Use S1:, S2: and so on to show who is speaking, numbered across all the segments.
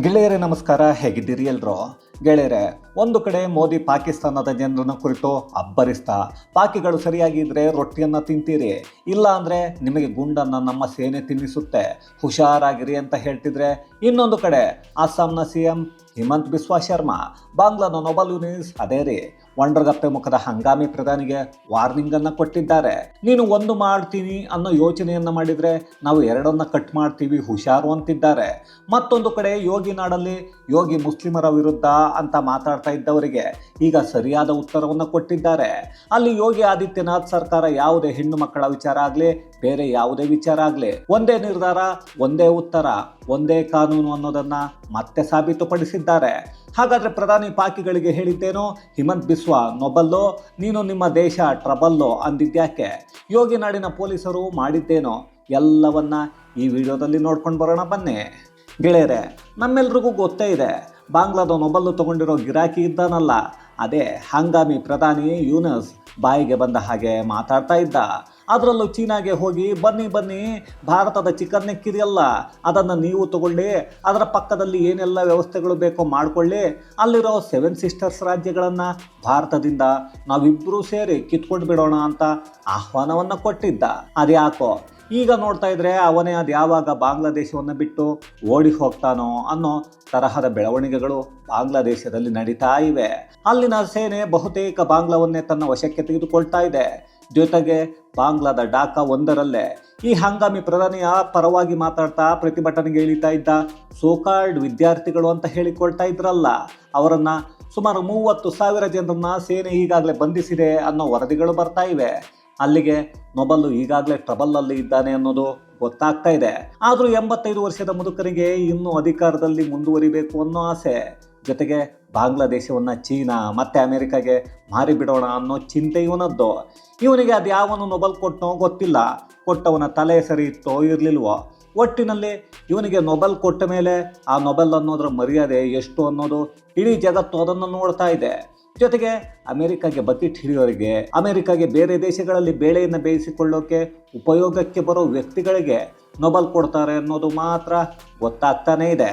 S1: ಗೆಳೆಯರೇ ನಮಸ್ಕಾರ, ಹೇಗಿದ್ದೀರಿ ಎಲ್ರು? ಗೆಳೆಯರೆ, ಒಂದು ಕಡೆ ಮೋದಿ ಪಾಕಿಸ್ತಾನದ ಜನರನ್ನ ಕುರಿತು ಅಬ್ಬರಿಸ್ತಾ, ಪಾಕಿಗಳು ಸರಿಯಾಗಿದ್ರೆ ರೊಟ್ಟಿಯನ್ನು ತಿಂತೀರಿ, ಇಲ್ಲ ಅಂದರೆ ನಿಮಗೆ ಗುಂಡನ್ನು ನಮ್ಮ ಸೇನೆ ತಿನ್ನಿಸುತ್ತೆ, ಹುಷಾರಾಗಿರಿ ಅಂತ ಹೇಳ್ತಿದ್ರೆ, ಇನ್ನೊಂದು ಕಡೆ ಅಸ್ಸಾಂನ CM ಹಿಮಂತ್ ಬಿಸ್ವಾ ಶರ್ಮಾ ಬಾಂಗ್ಲಾದ ನೊಬಲ್ ಯೂನಿಸ್ ಅದೇ ರೀ ವಂಡ್ರಗಪ್ಪೆ ಮುಖದ ಹಂಗಾಮಿ ಪ್ರಧಾನಿಗೆ ವಾರ್ನಿಂಗ್ ಅನ್ನು ಕೊಟ್ಟಿದ್ದಾರೆ. ನೀನು ಒಂದು ಮಾಡ್ತೀನಿ ಅನ್ನೋ ಯೋಚನೆಯನ್ನ ಮಾಡಿದ್ರೆ ನಾವು ಎರಡನ್ನ ಕಟ್ ಮಾಡ್ತೀವಿ, ಹುಷಾರು ಅಂತಿದ್ದಾರೆ. ಮತ್ತೊಂದು ಕಡೆ ಯೋಗಿ ನಾಡಲ್ಲಿ ಯೋಗಿ ಮುಸ್ಲಿಮರ ವಿರುದ್ಧ ಅಂತ ಮಾತಾಡ್ತಾ ಇದ್ದವರಿಗೆ ಈಗ ಸರಿಯಾದ ಉತ್ತರವನ್ನು ಕೊಟ್ಟಿದ್ದಾರೆ. ಅಲ್ಲಿ ಯೋಗಿ ಆದಿತ್ಯನಾಥ್ ಸರ್ಕಾರ ಯಾವುದೇ ಹೆಣ್ಣು ಮಕ್ಕಳ ವಿಚಾರ ಆಗಲಿ, ಬೇರೆ ಯಾವುದೇ ವಿಚಾರ ಆಗಲಿ, ಒಂದೇ ನಿರ್ಧಾರ, ಒಂದೇ ಉತ್ತರ, ಒಂದೇ ಕಾನೂನು ಅನ್ನೋದನ್ನ ಮತ್ತೆ ಸಾಬೀತುಪಡಿಸಿದ್ದಾರೆ. ಹಾಗಾದ್ರೆ ಪ್ರಧಾನಿ ಪಾಕಿಗಳಿಗೆ ಹೇಳಿದ್ದೇನೋ, ಹಿಮಂತ್ ಬಿಸ್ವಾ ನೊಬಲ್ಲೋ, ನೀನು ನಿಮ್ಮ ದೇಶ ಟ್ರಬಲ್ಲೋ ಅಂದಿದ್ಯಾಕೆ? ಯೋಗಿ ನಾಡಿನ ಪೊಲೀಸರು ಮಾಡಿದ್ದೇನೋ? ಎಲ್ಲವನ್ನ ಈ ವಿಡಿಯೋದಲ್ಲಿ ನೋಡ್ಕೊಂಡು ಬರೋಣ ಬನ್ನಿ. ಗೆಳೆಯರೆ, ನಮ್ಮೆಲ್ರಿಗೂ ಗೊತ್ತೇ ಇದೆ, ಬಾಂಗ್ಲಾದ ನೊಬಲ್ಲು ತಗೊಂಡಿರೋ ಗಿರಾಕಿ ಇದ್ದಾನಲ್ಲ, ಅದೇ ಹಂಗಾಮಿ ಪ್ರಧಾನಿ ಯೂನಸ್ ಬಾಯಿಗೆ ಬಂದ ಹಾಗೆ ಮಾತಾಡ್ತಾ ಇದ್ದ. ಅದರಲ್ಲೂ ಚೀನಾಗೆ ಹೋಗಿ ಬನ್ನಿ ಭಾರತದ ಚಿಕನ್ ನೆಕ್ಕಿದೆಯಲ್ಲ ಅದನ್ನು ನೀವು ತಗೊಳ್ಳಿ, ಅದರ ಪಕ್ಕದಲ್ಲಿ ಏನೆಲ್ಲ ವ್ಯವಸ್ಥೆಗಳು ಬೇಕೋ ಮಾಡಿಕೊಳ್ಳಿ, ಅಲ್ಲಿರೋ 7 ಸಿಸ್ಟರ್ಸ್ ರಾಜ್ಯಗಳನ್ನು ಭಾರತದಿಂದ ನಾವಿಬ್ಬರೂ ಸೇರಿ ಕಿತ್ಕೊಂಡು ಬಿಡೋಣ ಅಂತ ಆಹ್ವಾನವನ್ನು ಕೊಟ್ಟಿದ್ದ. ಅದ್ಯಾಕೋ ಈಗ ನೋಡ್ತಾ ಇದ್ರೆ ಅವನೇ ಅದು ಯಾವಾಗ ಬಾಂಗ್ಲಾದೇಶವನ್ನು ಬಿಟ್ಟು ಓಡಿ ಹೋಗ್ತಾನೋ ಅನ್ನೋ ತರಹದ ಬೆಳವಣಿಗೆಗಳು ಬಾಂಗ್ಲಾದೇಶದಲ್ಲಿ ನಡೀತಾ ಇವೆ. ಅಲ್ಲಿನ ಸೇನೆ ಬಹುತೇಕ ಬಾಂಗ್ಲಾವನ್ನೇ ತನ್ನ ವಶಕ್ಕೆ ತೆಗೆದುಕೊಳ್ತಾ ಇದೆ. ಜೊತೆಗೆ ಬಾಂಗ್ಲಾದ ಢಾಕಾ 1ರಲ್ಲೇ ಈ ಹಂಗಾಮಿ ಪ್ರಧಾನಿಯ ಪರವಾಗಿ ಮಾತಾಡ್ತಾ ಪ್ರತಿಭಟನೆಗೆ ಇಳಿತಾ ಇದ್ದ ಸೋಕಾಲ್ಡ್ ವಿದ್ಯಾರ್ಥಿಗಳು ಅಂತ ಹೇಳಿಕೊಳ್ತಾ ಇದ್ರಲ್ಲ, ಅವರನ್ನ ಸುಮಾರು 30,000 ಜನರನ್ನ ಸೇನೆ ಈಗಾಗಲೇ ಬಂಧಿಸಿದೆ ಅನ್ನೋ ವರದಿಗಳು ಬರ್ತಾ ಇವೆ. ಅಲ್ಲಿಗೆ ನೊಬಲ್ಲು ಈಗಾಗಲೇ ಟ್ರಬಲ್ಲಲ್ಲಿ ಇದ್ದಾನೆ ಅನ್ನೋದು ಗೊತ್ತಾಗ್ತಾ ಇದೆ. ಆದರೂ 85 ವರ್ಷದ ಮುದುಕನಿಗೆ ಇನ್ನೂ ಅಧಿಕಾರದಲ್ಲಿ ಮುಂದುವರಿಬೇಕು ಅನ್ನೋ ಆಸೆ, ಜೊತೆಗೆ ಬಾಂಗ್ಲಾದೇಶವನ್ನು ಚೀನಾ ಮತ್ತು ಅಮೆರಿಕಾಗೆ ಮಾರಿಬಿಡೋಣ ಅನ್ನೋ ಚಿಂತೆ ಇವನದ್ದು. ಇವನಿಗೆ ಅದು ಯಾವನು ನೊಬಲ್ ಕೊಟ್ಟನೋ ಗೊತ್ತಿಲ್ಲ, ಕೊಟ್ಟವನ ತಲೆ ಸರಿ ಇತ್ತೋ ಇರಲಿಲ್ವೋ. ಒಟ್ಟಿನಲ್ಲಿ ಇವನಿಗೆ ನೊಬೆಲ್ ಕೊಟ್ಟ ಮೇಲೆ ಆ ನೊಬೆಲ್ ಅನ್ನೋದ್ರ ಮರ್ಯಾದೆ ಎಷ್ಟು ಅನ್ನೋದು ಇಡೀ ಜಗತ್ತು ಅದನ್ನು ನೋಡ್ತಾ ಇದೆ. ಜೊತೆಗೆ ಅಮೆರಿಕಾಗೆ ಬಕೆಟ್ ಹಿಡಿಯೋರಿಗೆ, ಅಮೆರಿಕಾಗೆ ಬೇರೆ ದೇಶಗಳಲ್ಲಿ ಬೇಳೆಯನ್ನು ಬೇಯಿಸಿಕೊಳ್ಳೋಕೆ ಉಪಯೋಗಕ್ಕೆ ಬರೋ ವ್ಯಕ್ತಿಗಳಿಗೆ ನೊಬೆಲ್ ಕೊಡ್ತಾರೆ ಅನ್ನೋದು ಮಾತ್ರ ಗೊತ್ತಾಗ್ತಾನೇ ಇದೆ.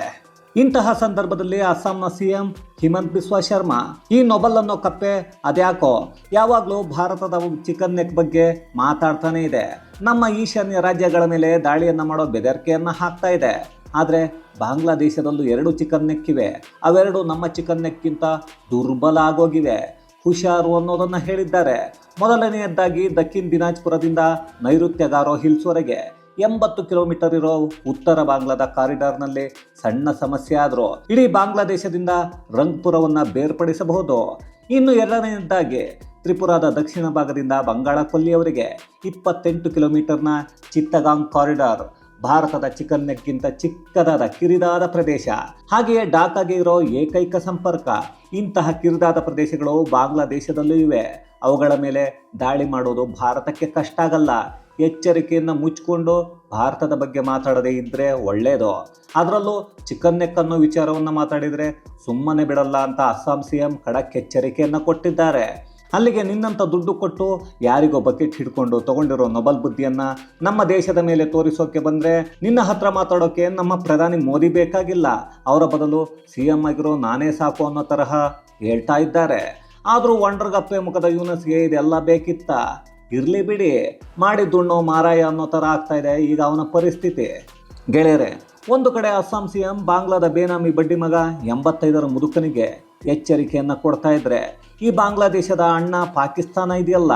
S1: ಇಂತಹ ಸಂದರ್ಭದಲ್ಲಿ ಅಸ್ಸಾಂನ CM ಹಿಮಂತ್ ಬಿಸ್ವಾ ಶರ್ಮಾ ಈ ನೊಬೆಲ್ ಅನ್ನೋ ಕಪ್ಪೆ ಅದ್ಯಾಕೋ ಯಾವಾಗಲೂ ಭಾರತದ ಚಿಕನ್ ನೆಕ್ ಬಗ್ಗೆ ಮಾತಾಡ್ತಾನೆ ಇದೆ. ನಮ್ಮ ಈಶಾನ್ಯ ರಾಜ್ಯಗಳ ಮೇಲೆ ದಾಳಿಯನ್ನು ಮಾಡೋ ಬೆದರಿಕೆಯನ್ನು ಹಾಕ್ತಾ ಇದೆ. ಆದರೆ ಬಾಂಗ್ಲಾದೇಶದಲ್ಲೂ 2 ಚಿಕನ್ ನೆಕ್ ಇವೆ, ಅವೆರಡು ನಮ್ಮ ಚಿಕನ್ ನೆಕ್ಕಿಂತ ದುರ್ಬಲ ಆಗೋಗಿವೆ, ಹುಷಾರು ಅನ್ನೋದನ್ನು ಹೇಳಿದ್ದಾರೆ. ಮೊದಲನೆಯದ್ದಾಗಿ ದಕ್ಷಿಣ ದಿನಾಜ್ಪುರದಿಂದ ನೈಋತ್ಯ ಗಾರೋ ಹಿಲ್ಸ್ವರೆಗೆ 80 ಕಿಲೋಮೀಟರ್ ಇರೋ ಉತ್ತರ ಬಾಂಗ್ಲಾದ ಕಾರಿಡಾರ್ನಲ್ಲಿ ಸಣ್ಣ ಸಮಸ್ಯೆ ಆದರೂ ಇಡೀ ಬಾಂಗ್ಲಾದೇಶದಿಂದ ರಂಗ್ಪುರವನ್ನು ಬೇರ್ಪಡಿಸಬಹುದು. ಇನ್ನು ಎರಡನೆಯದ್ದಾಗಿ ತ್ರಿಪುರಾದ ದಕ್ಷಿಣ ಭಾಗದಿಂದ ಬಂಗಾಳ ಕೊಲ್ಲಿಯವರೆಗೆ 28 ಕಿಲೋಮೀಟರ್ನ ಚಿತ್ತಗಾಂಗ್ ಕಾರಿಡಾರ್ ಭಾರತದ ಚಿಕನ್ ನೆಕ್ಗಿಂತ ಚಿಕ್ಕದಾದ ಕಿರಿದಾದ ಪ್ರದೇಶ. ಹಾಗೆಯೇ ಢಾಕಾಗೆ ಇರೋ ಏಕೈಕ ಸಂಪರ್ಕ. ಇಂತಹ ಕಿರಿದಾದ ಪ್ರದೇಶಗಳು ಬಾಂಗ್ಲಾದೇಶದಲ್ಲೂ ಇವೆ. ಅವುಗಳ ಮೇಲೆ ದಾಳಿ ಮಾಡೋದು ಭಾರತಕ್ಕೆ ಕಷ್ಟ ಆಗಲ್ಲ. ಎಚ್ಚರಿಕೆಯನ್ನು ಮುಚ್ಚಿಕೊಂಡು ಭಾರತದ ಬಗ್ಗೆ ಮಾತಾಡದೇ ಇದ್ದರೆ ಒಳ್ಳೆಯದು. ಅದರಲ್ಲೂ ಚಿಕನ್ ನೆಕ್ ಅನ್ನೋ ವಿಚಾರವನ್ನು ಮಾತಾಡಿದರೆ ಸುಮ್ಮನೆ ಬಿಡಲ್ಲ ಅಂತ ಅಸ್ಸಾಂ CM ಖಡಕ್ ಎಚ್ಚರಿಕೆಯನ್ನು ಕೊಟ್ಟಿದ್ದಾರೆ. ಅಲ್ಲಿಗೆ ನಿನ್ನಂಥ ದುಡ್ಡು ಕೊಟ್ಟು ಯಾರಿಗೋ ಬಕೆಟ್ ಹಿಡ್ಕೊಂಡು ತಗೊಂಡಿರೋ ನೊಬೆಲ್ ಬುದ್ಧಿಯನ್ನು ನಮ್ಮ ದೇಶದ ಮೇಲೆ ತೋರಿಸೋಕೆ ಬಂದರೆ ನಿನ್ನ ಹತ್ರ ಮಾತಾಡೋಕೆ ನಮ್ಮ ಪ್ರಧಾನಿ ಮೋದಿ ಬೇಕಾಗಿಲ್ಲ, ಅವರ ಬದಲು CM ಆಗಿರೋ ನಾನೇ ಸಾಕು ಅನ್ನೋ ತರಹ ಹೇಳ್ತಾ ಇದ್ದಾರೆ. ಆದರೂ ವಂಡ್ರಗಪ್ಪೆ ಮುಖದ ಯೂನಸ್ಗೆ ಇದೆಲ್ಲ ಬೇಕಿತ್ತ? ಇರಲಿ ಬಿಡಿ, ಮಾಡಿದ್ದುಣ್ಣೋ ಮಾರಾಯ ಅನ್ನೋ ಥರ ಆಗ್ತಾ ಇದೆ ಈಗ ಅವನ ಪರಿಸ್ಥಿತಿ. ಗೆಳೆಯರೆ, ಒಂದು ಕಡೆ ಅಸ್ಸಾಂ CM ಬಾಂಗ್ಲಾದ ಬೇನಾಮಿ ಬಡ್ಡಿ ಮಗ 85ರ ಮುದುಕನಿಗೆ ಎಚ್ಚರಿಕೆಯನ್ನು ಕೊಡ್ತಾ ಇದ್ರೆ, ಈ ಬಾಂಗ್ಲಾದೇಶದ ಅಣ್ಣ ಪಾಕಿಸ್ತಾನ ಇದೆಯಲ್ಲ,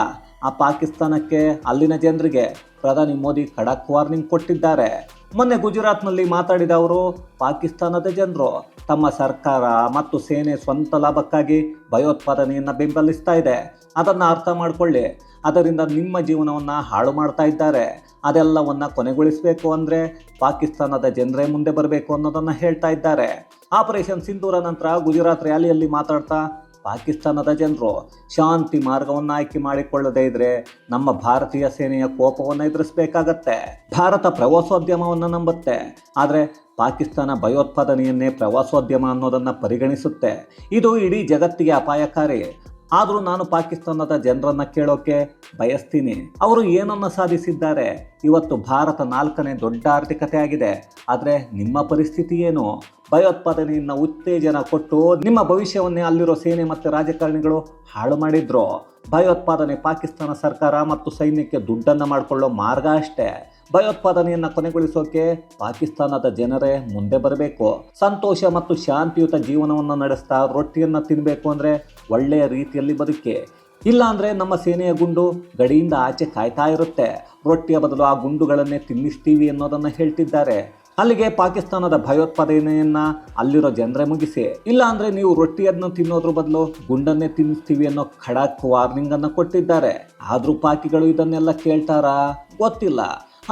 S1: ಆ ಪಾಕಿಸ್ತಾನಕ್ಕೆ ಅಲ್ಲಿನ ಜನರಿಗೆ ಪ್ರಧಾನಿ ಮೋದಿ ಖಡಕ್ ವಾರ್ನಿಂಗ್ ಕೊಟ್ಟಿದ್ದಾರೆ. ಮೊನ್ನೆ ಗುಜರಾತ್ನಲ್ಲಿ ಮಾತಾಡಿದ ಅವರು, ಪಾಕಿಸ್ತಾನದ ಜನರು ತಮ್ಮ ಸರ್ಕಾರ ಮತ್ತು ಸೇನೆ ಸ್ವಂತ ಲಾಭಕ್ಕಾಗಿ ಭಯೋತ್ಪಾದನೆಯನ್ನು ಬೆಂಬಲಿಸ್ತಾ ಇದೆ, ಅದನ್ನು ಅರ್ಥ ಮಾಡಿಕೊಳ್ಳಿ, ಅದರಿಂದ ನಿಮ್ಮ ಜೀವನವನ್ನು ಹಾಳು ಮಾಡ್ತಾ ಇದ್ದಾರೆ, ಅದೆಲ್ಲವನ್ನು ಕೊನೆಗೊಳಿಸಬೇಕು ಅಂದರೆ ಪಾಕಿಸ್ತಾನದ ಜನರೇ ಮುಂದೆ ಬರಬೇಕು ಅನ್ನೋದನ್ನು ಹೇಳ್ತಾ ಇದ್ದಾರೆ. ಆಪರೇಷನ್ ಸಿಂಧೂರ ನಂತರ ಗುಜರಾತ್ ರ್ಯಾಲಿಯಲ್ಲಿ ಮಾತಾಡ್ತಾ, ಪಾಕಿಸ್ತಾನದ ಜನರು ಶಾಂತಿ ಮಾರ್ಗವನ್ನು ಆಯ್ಕೆ ಮಾಡಿಕೊಳ್ಳದೇ ಇದ್ರೆ ನಮ್ಮ ಭಾರತೀಯ ಸೇನೆಯ ಕೋಪವನ್ನು ಎದುರಿಸಬೇಕಾಗತ್ತೆ. ಭಾರತ ಪ್ರವಾಸೋದ್ಯಮವನ್ನು ನಂಬುತ್ತೆ, ಆದರೆ ಪಾಕಿಸ್ತಾನ ಭಯೋತ್ಪಾದನೆಯನ್ನೇ ಪ್ರವಾಸೋದ್ಯಮ ಅನ್ನೋದನ್ನು ಪರಿಗಣಿಸುತ್ತೆ. ಇದು ಇಡೀ ಜಗತ್ತಿಗೆ ಅಪಾಯಕಾರಿ. ಆದರೂ ನಾನು ಪಾಕಿಸ್ತಾನದ ಜನರನ್ನ ಕೇಳೋಕೆ ಬಯಸ್ತೀನಿ. ಅವರು ಏನನ್ನ ಸಾಧಿಸಿದ್ದಾರೆ? ಇವತ್ತು ಭಾರತ 4ನೇ ದೊಡ್ಡ ಆರ್ಥಿಕತೆ ಆಗಿದೆ. ಆದರೆ ನಿಮ್ಮ ಪರಿಸ್ಥಿತಿ ಏನು? ಭಯೋತ್ಪಾದನೆಯನ್ನು ಉತ್ತೇಜನ ಕೊಟ್ಟು ನಿಮ್ಮ ಭವಿಷ್ಯವನ್ನೇ ಅಲ್ಲಿರೋ ಸೇನೆ ಮತ್ತು ರಾಜಕಾರಣಿಗಳು ಹಾಳು ಮಾಡಿದ್ರು. ಭಯೋತ್ಪಾದನೆ ಪಾಕಿಸ್ತಾನ ಸರ್ಕಾರ ಮತ್ತು ಸೈನ್ಯಕ್ಕೆ ದುಡ್ಡನ್ನು ಮಾಡಿಕೊಳ್ಳೋ ಮಾರ್ಗ ಅಷ್ಟೇ. ಭಯೋತ್ಪಾದನೆಯನ್ನು ಕೊನೆಗೊಳಿಸೋಕೆ ಪಾಕಿಸ್ತಾನದ ಜನರೇ ಮುಂದೆ ಬರಬೇಕು. ಸಂತೋಷ ಮತ್ತು ಶಾಂತಿಯುತ ಜೀವನವನ್ನು ನಡೆಸ್ತಾ ರೊಟ್ಟಿಯನ್ನು ತಿನ್ನಬೇಕು ಅಂದರೆ ಒಳ್ಳೆಯ ರೀತಿಯಲ್ಲಿ ಬದುಕಿ. ಇಲ್ಲ ಅಂದರೆ ನಮ್ಮ ಸೇನೆಯ ಗುಂಡು ಗಡಿಯಿಂದ ಆಚೆ ಕಾಯ್ತಾ ಇರುತ್ತೆ. ರೊಟ್ಟಿಯ ಬದಲು ಆ ಗುಂಡುಗಳನ್ನೇ ತಿನ್ನಿಸ್ತೀವಿ ಅನ್ನೋದನ್ನು ಹೇಳ್ತಿದ್ದಾರೆ. ಅಲ್ಲಿಗೆ ಪಾಕಿಸ್ತಾನದ ಭಯೋತ್ಪಾದನೆಯನ್ನ ಅಲ್ಲಿರೋ ಜನರೇ ಮುಗಿಸಿ. ಇಲ್ಲ ಅಂದರೆ ನೀವು ರೊಟ್ಟಿಯನ್ನು ತಿನ್ನೋದ್ರ ಬದಲು ಗುಂಡನ್ನೇ ತಿನ್ನಿಸ್ತೀವಿ ಅನ್ನೋ ಖಡಕ್ ವಾರ್ನಿಂಗ್ ಅನ್ನು ಕೊಟ್ಟಿದ್ದಾರೆ. ಆದರೂ ಪಾಕಿಗಳು ಇದನ್ನೆಲ್ಲ ಕೇಳ್ತಾರಾ? ಗೊತ್ತಿಲ್ಲ.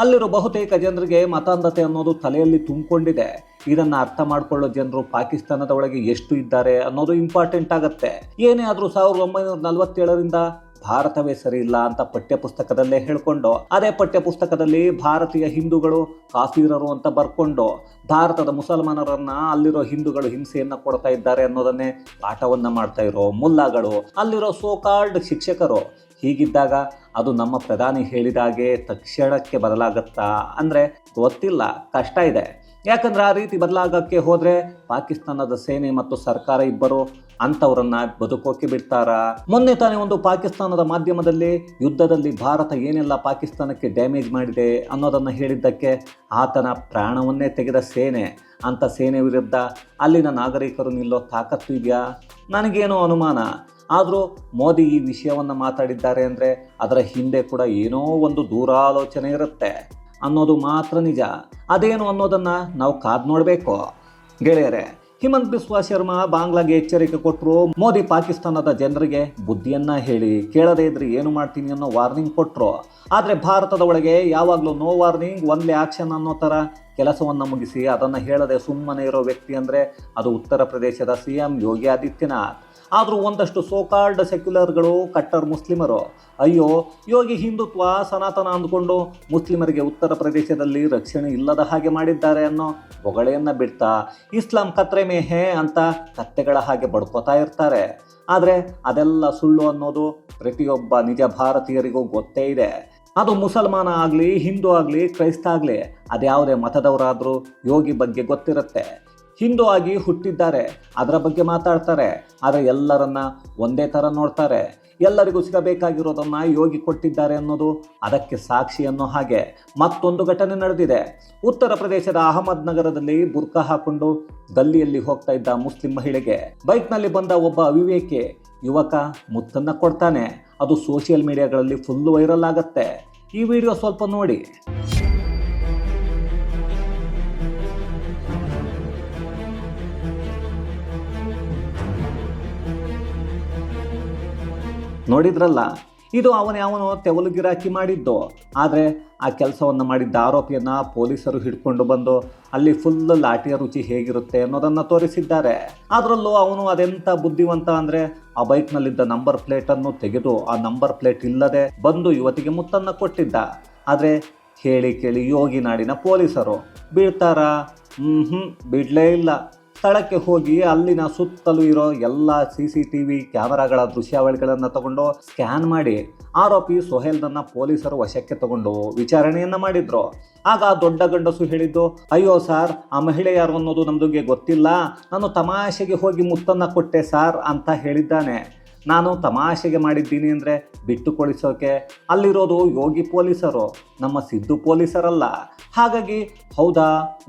S1: ಅಲ್ಲಿರೋ ಬಹುತೇಕ ಜನರಿಗೆ ಮತಾಂಧತೆ ಅನ್ನೋದು ತಲೆಯಲ್ಲಿ ತುಂಬಿಕೊಂಡಿದೆ. ಇದನ್ನು ಅರ್ಥ ಮಾಡಿಕೊಳ್ಳೋ ಜನರು ಪಾಕಿಸ್ತಾನದ ಒಳಗೆ ಎಷ್ಟು ಇದ್ದಾರೆ ಅನ್ನೋದು ಇಂಪಾರ್ಟೆಂಟ್ ಆಗುತ್ತೆ. ಏನೇ ಆದರೂ 1947ರಿಂದ ಭಾರತವೇ ಸರಿ ಇಲ್ಲ ಅಂತ ಪಠ್ಯಪುಸ್ತಕದಲ್ಲೇ ಹೇಳ್ಕೊಂಡು, ಅದೇ ಪಠ್ಯಪುಸ್ತಕದಲ್ಲಿ ಭಾರತೀಯ ಹಿಂದೂಗಳು ಕಾಫಿರರು ಅಂತ ಬರ್ಕೊಂಡು ಭಾರತದ ಮುಸಲ್ಮಾನರನ್ನ ಅಲ್ಲಿರೋ ಹಿಂದೂಗಳು ಹಿಂಸೆಯನ್ನು ಕೊಡ್ತಾ ಇದ್ದಾರೆ ಅನ್ನೋದನ್ನೇ ಪಾಠವನ್ನು ಮಾಡ್ತಾ ಇರೋ ಮುಲ್ಲಾಗಳು, ಅಲ್ಲಿರೋ ಸೋಕಾಲ್ಡ್ ಶಿಕ್ಷಕರು. ಹೀಗಿದ್ದಾಗ ಅದು ನಮ್ಮ ಪ್ರಧಾನಿ ಹೇಳಿದಾಗೆ ತಕ್ಷಣಕ್ಕೆ ಬದಲಾಗತ್ತಾ ಅಂದರೆ ಗೊತ್ತಿಲ್ಲ, ಕಷ್ಟ ಇದೆ. ಯಾಕಂದ್ರೆ ಆ ರೀತಿ ಬದಲಾಗಕ್ಕೆ ಹೋದರೆ ಪಾಕಿಸ್ತಾನದ ಸೇನೆ ಮತ್ತು ಸರ್ಕಾರ ಇಬ್ಬರು ಅಂಥವ್ರನ್ನ ಬದುಕೋಕೆ ಬಿಡ್ತಾರಾ? ಮೊನ್ನೆ ತಾನೇ ಒಂದು ಪಾಕಿಸ್ತಾನದ ಮಾಧ್ಯಮದಲ್ಲಿ ಯುದ್ಧದಲ್ಲಿ ಭಾರತ ಏನೆಲ್ಲ ಪಾಕಿಸ್ತಾನಕ್ಕೆ ಡ್ಯಾಮೇಜ್ ಮಾಡಿದೆ ಅನ್ನೋದನ್ನು ಹೇಳಿದ್ದಕ್ಕೆ ಆತನ ಪ್ರಾಣವನ್ನೇ ತೆಗೆದ ಸೇನೆ. ಅಂಥ ಸೇನೆ ವಿರುದ್ಧ ಅಲ್ಲಿನ ನಾಗರಿಕರು ನಿಲ್ಲೋ ತಾಕತ್ತು ಇದೆಯಾ? ನನಗೇನೋ ಅನುಮಾನ. ಆದರೂ ಮೋದಿ ಈ ವಿಷಯವನ್ನು ಮಾತಾಡಿದ್ದಾರೆ ಅಂದರೆ ಅದರ ಹಿಂದೆ ಕೂಡ ಏನೋ ಒಂದು ದೂರಾಲೋಚನೆ ಇರುತ್ತೆ ಅನ್ನೋದು ಮಾತ್ರ ನಿಜ. ಅದೇನು ಅನ್ನೋದನ್ನು ನಾವು ಕಾದು ನೋಡಬೇಕು. ಗೆಳೆಯರೆ, ಹಿಮಂತ್ ಬಿಸ್ವಾ ಶರ್ಮಾ ಬಾಂಗ್ಲಾಗೆ ಎಚ್ಚರಿಕೆ ಕೊಟ್ಟರು. ಮೋದಿ ಪಾಕಿಸ್ತಾನದ ಜನರಿಗೆ ಬುದ್ಧಿಯನ್ನ ಹೇಳಿ ಕೇಳದೇ ಇದ್ರೆ ಏನು ಮಾಡ್ತೀನಿ ಅನ್ನೋ ವಾರ್ನಿಂಗ್ ಕೊಟ್ಟರು. ಆದರೆ ಭಾರತದ ಒಳಗೆ ಯಾವಾಗಲೂ ನೋ ವಾರ್ನಿಂಗ್ ಒನ್ಲಿ ಆಕ್ಷನ್ ಅನ್ನೋ ಥರ ಕೆಲಸವನ್ನು ಮುಗಿಸಿ ಅದನ್ನು ಹೇಳದೆ ಸುಮ್ಮನೆ ಇರೋ ವ್ಯಕ್ತಿ ಅಂದರೆ ಅದು ಉತ್ತರ ಪ್ರದೇಶದ CM ಯೋಗಿ ಆದಿತ್ಯನಾಥ್. ಆದರೂ ಒಂದಷ್ಟು ಸೋಕಾಲ್ಡ್ ಸೆಕ್ಯುಲರ್ಗಳು, ಕಟ್ಟರ್ ಮುಸ್ಲಿಮರು ಅಯ್ಯೋ ಯೋಗಿ ಹಿಂದುತ್ವ ಸನಾತನ ಅಂದ್ಕೊಂಡು ಮುಸ್ಲಿಮರಿಗೆ ಉತ್ತರ ಪ್ರದೇಶದಲ್ಲಿ ರಕ್ಷಣೆ ಇಲ್ಲದ ಹಾಗೆ ಮಾಡಿದ್ದಾರೆ ಅನ್ನೋ ಹೊಗಳೆಯನ್ನು ಬಿಡ್ತಾ ಇಸ್ಲಾಂ ಖತ್ರೆ ಮೇ ಹೇ ಅಂತ ಕತ್ತೆಗಳ ಹಾಗೆ ಬಡ್ಕೋತಾ ಇರ್ತಾರೆ. ಆದರೆ ಅದೆಲ್ಲ ಸುಳ್ಳು ಅನ್ನೋದು ಪ್ರತಿಯೊಬ್ಬ ನಿಜ ಭಾರತೀಯರಿಗೂ ಗೊತ್ತೇ ಇದೆ. ಅದು ಮುಸಲ್ಮಾನ ಆಗಲಿ, ಹಿಂದೂ ಆಗಲಿ, ಕ್ರೈಸ್ತ ಆಗಲಿ, ಅದ್ಯಾವುದೇ ಮತದವರಾದರೂ ಯೋಗಿ ಬಗ್ಗೆ ಗೊತ್ತಿರುತ್ತೆ. ಹಿಂದೂ ಆಗಿ ಹುಟ್ಟಿದ್ದಾರೆ, ಅದರ ಬಗ್ಗೆ ಮಾತಾಡ್ತಾರೆ. ಆದರೆ ಎಲ್ಲರನ್ನ ಒಂದೇ ಥರ ನೋಡ್ತಾರೆ. ಎಲ್ಲರಿಗೂ ಸಿಗಬೇಕಾಗಿರೋದನ್ನು ಯೋಗಿ ಕೊಟ್ಟಿದ್ದಾರೆ ಅನ್ನೋದು ಅದಕ್ಕೆ ಸಾಕ್ಷಿ ಅನ್ನೋ ಹಾಗೆ. ಮತ್ತೊಂದು ಘಟನೆ ನಡೆದಿದೆ. ಉತ್ತರ ಪ್ರದೇಶದ ಅಹಮದ್ ನಗರದಲ್ಲಿ ಬುರ್ಕಾ ಹಾಕೊಂಡು ಗಲ್ಲಿಯಲ್ಲಿ ಹೋಗ್ತಾ ಇದ್ದ ಮುಸ್ಲಿಂ ಮಹಿಳೆಗೆ ಬೈಕ್ನಲ್ಲಿ ಬಂದ ಒಬ್ಬ ಅವಿವೇಕಿ ಯುವಕ ಮುತ್ತನ್ನು ಕೊಡ್ತಾನೆ. ಅದು ಸೋಷಿಯಲ್ ಮೀಡಿಯಾಗಳಲ್ಲಿ ಫುಲ್ ವೈರಲ್ ಆಗುತ್ತೆ. ಈ ವಿಡಿಯೋ ಸ್ವಲ್ಪ ನೋಡಿ. ನೋಡಿದ್ರಲ್ಲ, ಇದು ಅವನು ತೆವಲು ಗಿರಾಕಿ ಮಾಡಿದ್ದು. ಆದರೆ ಆ ಕೆಲಸವನ್ನು ಮಾಡಿದ್ದ ಆರೋಪಿಯನ್ನು ಪೊಲೀಸರು ಹಿಡ್ಕೊಂಡು ಬಂದು ಅಲ್ಲಿ ಫುಲ್ ಲಾಠಿಯ ರುಚಿ ಹೇಗಿರುತ್ತೆ ಅನ್ನೋದನ್ನು ತೋರಿಸಿದ್ದಾರೆ. ಅದರಲ್ಲೂ ಅವನು ಅದೆಂಥ ಬುದ್ಧಿವಂತ ಅಂದರೆ ಆ ಬೈಕ್ನಲ್ಲಿದ್ದ ನಂಬರ್ ಪ್ಲೇಟನ್ನು ತೆಗೆದು ಆ ನಂಬರ್ ಪ್ಲೇಟ್ ಇಲ್ಲದೆ ಬಂದು ಯುವತಿಗೆ ಮುತ್ತನ್ನು ಕೊಟ್ಟಿದ್ದ. ಆದರೆ ಹೇಳಿ ಕೇಳಿ ಯೋಗಿ ನಾಡಿನ ಪೊಲೀಸರು ಬೀಳ್ತಾರಾ? ಬಿಡಲೇ ಇಲ್ಲ. ಸ್ಥಳಕ್ಕೆ ಹೋಗಿ ಅಲ್ಲಿನ ಸುತ್ತಲೂ ಇರೋ ಎಲ್ಲ CCTV ಕ್ಯಾಮರಾಗಳ ದೃಶ್ಯಾವಳಿಗಳನ್ನು ತಗೊಂಡು ಸ್ಕ್ಯಾನ್ ಮಾಡಿ ಆರೋಪಿ ಸೊಹೇಲ್ನನ್ನ ಪೊಲೀಸರು ವಶಕ್ಕೆ ತಗೊಂಡು ವಿಚಾರಣೆಯನ್ನು ಮಾಡಿದ್ರು. ಆಗ ದೊಡ್ಡ ಗಂಡಸು ಹೇಳಿದ್ದು, ಅಯ್ಯೋ ಸಾರ್, ಆ ಮಹಿಳೆ ಯಾರು ಅನ್ನೋದು ನಮ್ದುಗೆ ಗೊತ್ತಿಲ್ಲ, ನಾನು ತಮಾಷೆಗೆ ಹೋಗಿ ಮುತ್ತನ್ನು ಕೊಟ್ಟೆ ಸಾರ್ ಅಂತ ಹೇಳಿದ್ದಾನೆ. ನಾನು ತಮಾಷೆಗೆ ಮಾಡಿದ್ದೀನಿ ಅಂದರೆ ಬಿಟ್ಟು ಕೊಡಿಸೋಕೆ ಅಲ್ಲಿರೋದು ಯೋಗಿ ಪೊಲೀಸರು, ನಮ್ಮ ಸಿದ್ದು ಪೊಲೀಸರಲ್ಲ. ಹಾಗಾಗಿ ಹೌದಾ,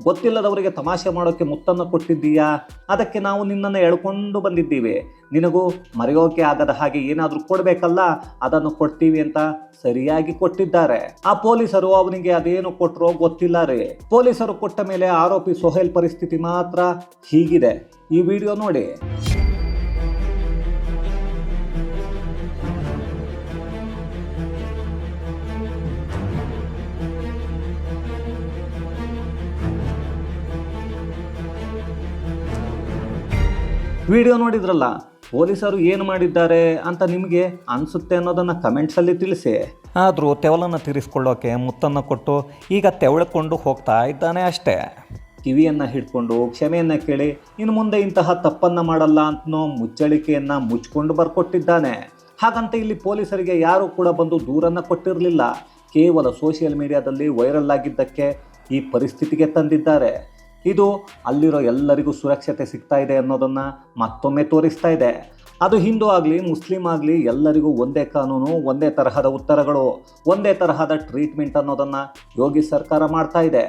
S1: ಗೊತ್ತಿಲ್ಲದವರಿಗೆ ತಮಾಷೆ ಮಾಡೋಕ್ಕೆ ಮುತ್ತನ್ನು ಕೊಟ್ಟಿದ್ದೀಯಾ? ಅದಕ್ಕೆ ನಾವು ನಿನ್ನನ್ನು ಎಳ್ಕೊಂಡು ಬಂದಿದ್ದೀವಿ. ನಿನಗೂ ಮರೆಯೋಕೆ ಆಗದ ಹಾಗೆ ಏನಾದರೂ ಕೊಡಬೇಕಲ್ಲ, ಅದನ್ನು ಕೊಡ್ತೀವಿ ಅಂತ ಸರಿಯಾಗಿ ಕೊಟ್ಟಿದ್ದಾರೆ. ಆ ಪೊಲೀಸರು ಅವನಿಗೆ ಅದೇನು ಕೊಟ್ಟರೋ ಗೊತ್ತಿಲ್ಲ ರೀ. ಪೊಲೀಸರು ಕೊಟ್ಟ ಮೇಲೆ ಆರೋಪಿ ಸೊಹೇಲ್ ಪರಿಸ್ಥಿತಿ ಮಾತ್ರ ಹೀಗಿದೆ. ಈ ವಿಡಿಯೋ ನೋಡಿ. ವಿಡಿಯೋ ನೋಡಿದ್ರಲ್ಲ, ಪೊಲೀಸರು ಏನು ಮಾಡಿದ್ದಾರೆ ಅಂತ ನಿಮಗೆ ಅನಿಸುತ್ತೆ ಅನ್ನೋದನ್ನು ಕಮೆಂಟ್ಸಲ್ಲಿ ತಿಳಿಸಿ. ಆದರೂ ತೆವಲನ್ನು ತೀರಿಸ್ಕೊಳ್ಳೋಕೆ ಮುತ್ತನ್ನು ಕೊಟ್ಟು ಈಗ ತೆವಳಿಕೊಂಡು ಹೋಗ್ತಾ ಇದ್ದಾನೆ ಅಷ್ಟೇ. ಕಿವಿಯನ್ನು ಹಿಡ್ಕೊಂಡು ಕ್ಷಮೆಯನ್ನು ಕೇಳಿ ಇನ್ನು ಮುಂದೆ ಇಂತಹ ತಪ್ಪನ್ನು ಮಾಡಲ್ಲ ಅನ್ನೋ ಮುಚ್ಚಳಿಕೆಯನ್ನು ಮುಚ್ಚಿಕೊಂಡು ಬರ್ಕೊಟ್ಟಿದ್ದಾನೆ. ಹಾಗಂತ ಇಲ್ಲಿ ಪೊಲೀಸರಿಗೆ ಯಾರೂ ಕೂಡ ಬಂದು ದೂರನ್ನು ಕೊಟ್ಟಿರಲಿಲ್ಲ. ಕೇವಲ ಸೋಷಿಯಲ್ ಮೀಡಿಯಾದಲ್ಲಿ ವೈರಲ್ ಆಗಿದ್ದಕ್ಕೆ ಈ ಪರಿಸ್ಥಿತಿಗೆ ತಂದಿದ್ದಾರೆ. ಇದು ಅಲ್ಲಿರೋ ಎಲ್ಲರಿಗೂ ಸುರಕ್ಷತೆ ಸಿಗ್ತಾ ಇದೆ ಅನ್ನೋದನ್ನು ಮತ್ತೊಮ್ಮೆ ತೋರಿಸ್ತಾ ಇದೆ. ಅದು ಹಿಂದೂ ಆಗಲಿ ಮುಸ್ಲಿಂ ಆಗಲಿ ಎಲ್ಲರಿಗೂ ಒಂದೇ ಕಾನೂನು, ಒಂದೇ ತರಹದ ಉತ್ತರಗಳು, ಒಂದೇ ತರಹದ ಟ್ರೀಟ್ಮೆಂಟ್ ಅನ್ನೋದನ್ನು ಯೋಗಿ ಸರ್ಕಾರ ಮಾಡ್ತಾ ಇದೆ.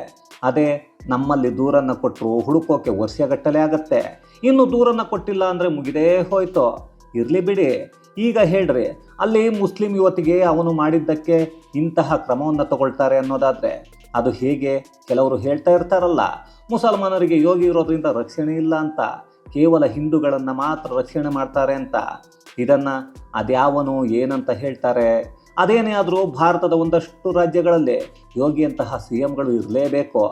S1: ಅದೇ ನಮ್ಮಲ್ಲಿ ದೂರನ್ನು ಕೊಟ್ಟರು ಹುಡುಕೋಕೆ ವರ್ಷಗಟ್ಟಲೆ ಆಗತ್ತೆ. ಇನ್ನು ದೂರನ್ನು ಕೊಟ್ಟಿಲ್ಲ ಅಂದರೆ ಮುಗಿದೇ ಹೋಯ್ತು. ಇರಲಿ ಬಿಡಿ, ಈಗ ಹೇಳ್ರಿ, ಅಲ್ಲಿ ಮುಸ್ಲಿಂ ಯುವತಿಗೆ ಅವನು ಮಾಡಿದ್ದಕ್ಕೆ ಇಂತಹ ಕ್ರಮವನ್ನು ತಗೊಳ್ತಾರೆ ಅನ್ನೋದಾದರೆ ಅದು ಹೇಗೆ? ಕೆಲವರು ಹೇಳ್ತಾ ಇರ್ತಾರಲ್ಲ, ಮುಸಲ್ಮಾನರಿಗೆ ಯೋಗಿ ಇರೋದ್ರಿಂದ ರಕ್ಷಣೆ ಇಲ್ಲ ಅಂತ, ಕೇವಲ ಹಿಂದೂಗಳನ್ನು ಮಾತ್ರ ರಕ್ಷಣೆ ಮಾಡ್ತಾರೆ ಅಂತ. ಇದನ್ನು ಅದ್ಯಾವನು ಏನಂತ ಹೇಳ್ತಾರೆ? ಅದೇನೇ ಆದರೂ ಭಾರತದ ಒಂದಷ್ಟು ರಾಜ್ಯಗಳಲ್ಲಿ ಯೋಗಿಯಂತಹ CMಗಳು ಇರಲೇಬೇಕು.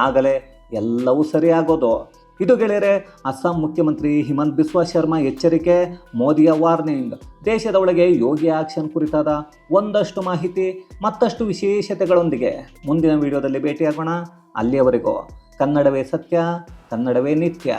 S1: ಆಗಲೇ ಎಲ್ಲವೂ ಸರಿಯಾಗೋದು. ಇದು ಗೆಳೆಯರೆ, ಅಸ್ಸಾಂ ಮುಖ್ಯಮಂತ್ರಿ ಹಿಮಂತ್ ಬಿಸ್ವಾ ಶರ್ಮಾ ಎಚ್ಚರಿಕೆ, ಮೋದಿಯ ವಾರ್ನಿಂಗ್. ದೇಶದ ಒಳಗೆ ಯೋಗಿ ಆಕ್ಷನ್ ಕುರಿತಾದ ಒಂದಷ್ಟು ಮಾಹಿತಿ ಮತ್ತಷ್ಟು ವಿಶೇಷತೆಗಳೊಂದಿಗೆ ಮುಂದಿನ ವಿಡಿಯೋದಲ್ಲಿ ಭೇಟಿಯಾಗೋಣ. ಅಲ್ಲಿಯವರೆಗೂ ಕನ್ನಡವೇ ಸತ್ಯ, ಕನ್ನಡವೇ ನಿತ್ಯ.